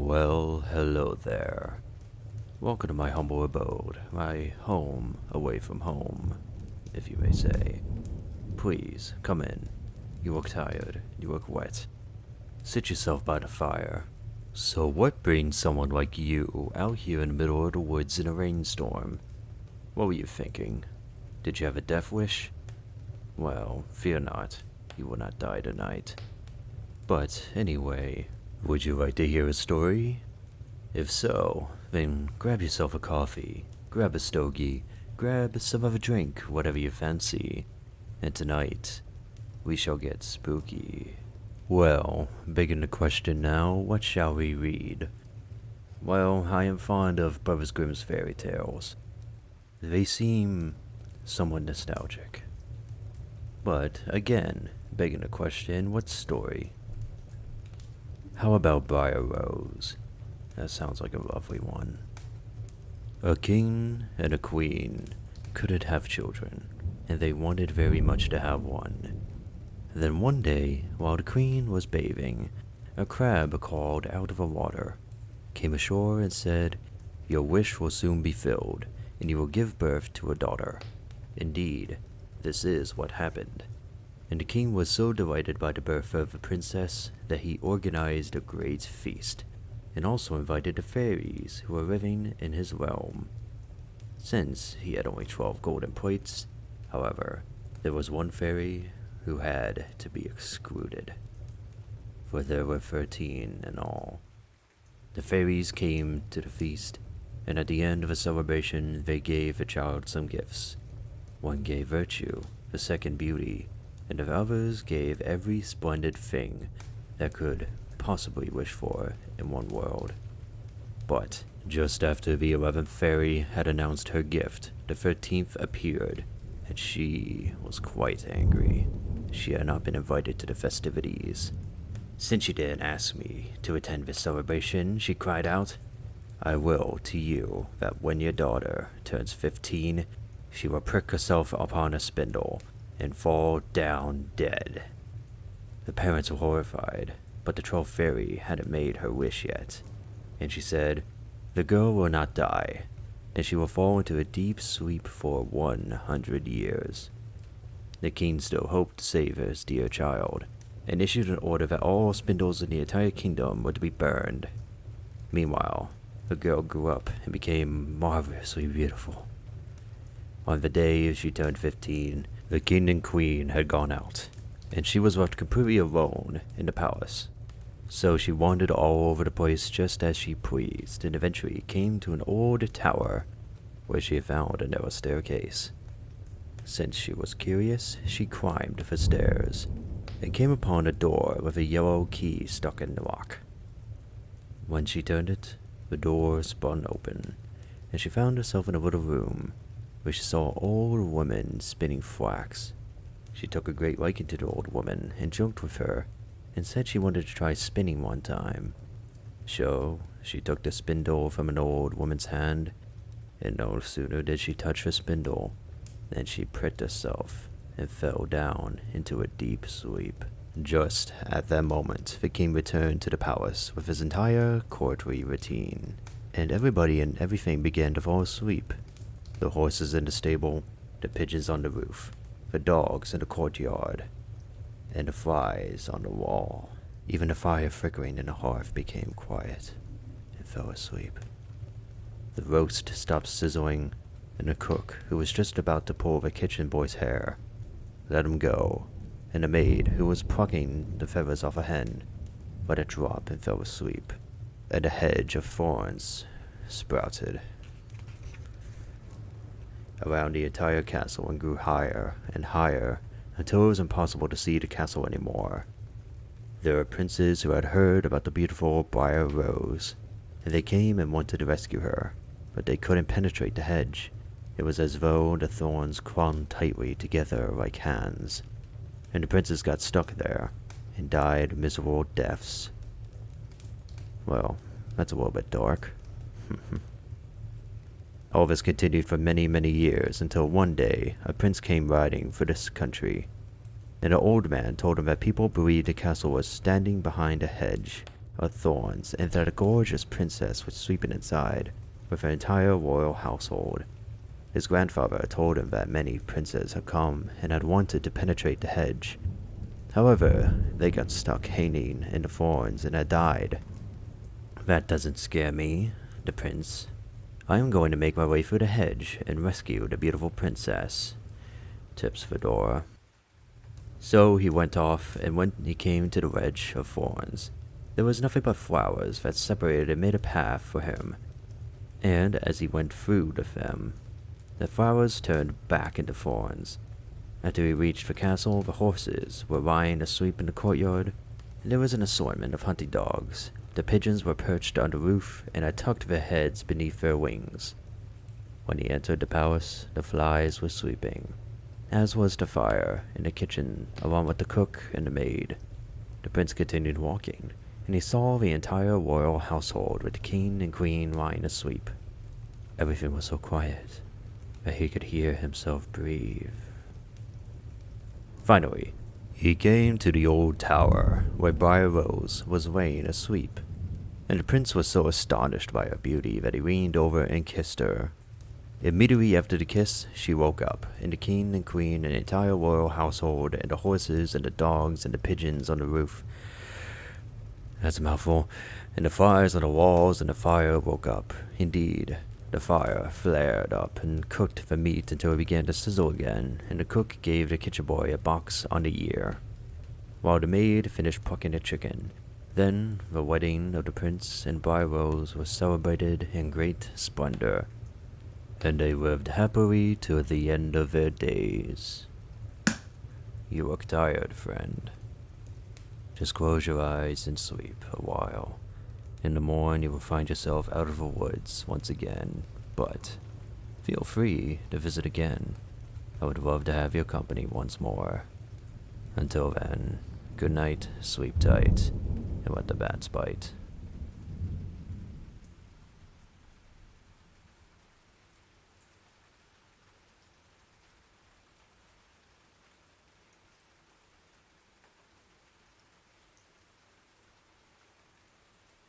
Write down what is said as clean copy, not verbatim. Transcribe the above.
Well, hello there. Welcome to my humble abode, my home away from home, if you may say. Please, come in. You look tired, you look wet. Sit yourself by the fire. So what brings someone like you out here in the middle of the woods in a rainstorm? What were you thinking? Did you have a death wish? Well, fear not, you will not die tonight. But anyway, would you like to hear a story? If so, then grab yourself a coffee, grab a stogie, grab some of a drink, whatever you fancy, and tonight, we shall get spooky. Well, begging the question now, what shall we read? Well, I am fond of Brothers Grimm's fairy tales. They seem somewhat nostalgic. But again, begging the question, what story? How about Briar Rose? That sounds like a lovely one. A king and a queen couldn't have children, and they wanted very much to have one. Then one day, while the queen was bathing, a crab crawled out of the water, came ashore and said, "Your wish will soon be filled, and you will give birth to a daughter." Indeed, this is what happened. And the king was so delighted by the birth of the princess that he organized a great feast, and also invited the fairies who were living in his realm. Since he had only 12 golden plates, however, there was one fairy who had to be excluded, for there were 13 in all. The fairies came to the feast, and at the end of the celebration they gave the child some gifts. One gave virtue, the second beauty, and the others gave every splendid thing that could possibly wish for in one world. But just after the 11th fairy had announced her gift, the 13th appeared, and she was quite angry. She had not been invited to the festivities. "Since you didn't ask me to attend this celebration," she cried out, "I will to you that when your daughter turns 15, she will prick herself upon a spindle and fall down dead." The parents were horrified, but the 12th fairy hadn't made her wish yet, and she said, "The girl will not die, and she will fall into a deep sleep for 100 years. The king still hoped to save his dear child, and issued an order that all spindles in the entire kingdom were to be burned. Meanwhile, the girl grew up and became marvelously beautiful. On the day she turned 15, the king and queen had gone out, and she was left completely alone in the palace. So she wandered all over the place just as she pleased, and eventually came to an old tower, where she found a narrow staircase. Since she was curious, she climbed the stairs, and came upon a door with a yellow key stuck in the lock. When she turned it, the door spun open, and she found herself in a little room, where she saw an old woman spinning flax. She took a great liking to the old woman, and joked with her, and said she wanted to try spinning one time. So she took the spindle from an old woman's hand, and no sooner did she touch the spindle than she pricked herself and fell down into a deep sleep. Just at that moment, the king returned to the palace with his entire courtly routine, and everybody and everything began to fall asleep. The horses in the stable, the pigeons on the roof, the dogs in the courtyard, and the flies on the wall. Even the fire flickering in the hearth became quiet and fell asleep. The roast stopped sizzling, and the cook, who was just about to pull the kitchen boy's hair, let him go, and the maid, who was plucking the feathers off a hen, let it drop and fell asleep, and a hedge of thorns sprouted around the entire castle and grew higher and higher until it was impossible to see the castle anymore. There were princes who had heard about the beautiful Briar Rose, and they came and wanted to rescue her, but they couldn't penetrate the hedge. It was as though the thorns clung tightly together like hands, and the princes got stuck there and died miserable deaths. Well, that's a little bit dark. All this continued for many, many years until one day a prince came riding through this country, and an old man told him that people believed the castle was standing behind a hedge of thorns, and that a gorgeous princess was sleeping inside with her entire royal household. His grandfather told him that many princes had come and had wanted to penetrate the hedge. However, they got stuck hanging in the thorns and had died. That doesn't scare me, the prince. I am going to make my way through the hedge and rescue the beautiful princess, tips Fedora. So he went off, and when he came to the wedge of thorns, there was nothing but flowers that separated and made a path for him. And as he went through them, the flowers turned back into thorns. After he reached the castle, the horses were lying asleep in the courtyard, and there was an assortment of hunting dogs. The pigeons were perched on the roof and had tucked their heads beneath their wings. When he entered the palace, the flies were sleeping, as was the fire in the kitchen, along with the cook and the maid. The prince continued walking, and he saw the entire royal household with the king and queen lying asleep. Everything was so quiet that he could hear himself breathe. Finally, he came to the old tower where Briar was laying asleep, and the prince was so astonished by her beauty that he leaned over and kissed her. Immediately after the kiss, she woke up, and the king and queen and the entire royal household and the horses and the dogs and the pigeons on the roof. That's a mouthful. And the fires on the walls and the fire woke up. Indeed, the fire flared up and cooked the meat until it began to sizzle again, and the cook gave the kitchen boy a box on the ear, while the maid finished plucking the chicken. Then the wedding of the prince and Briar was celebrated in great splendor, and they lived happily to the end of their days. You look tired, friend. Just close your eyes and sleep a while. In the morning you will find yourself out of the woods once again, but feel free to visit again. I would love to have your company once more. Until then, good night, sleep tight, and let the bats bite.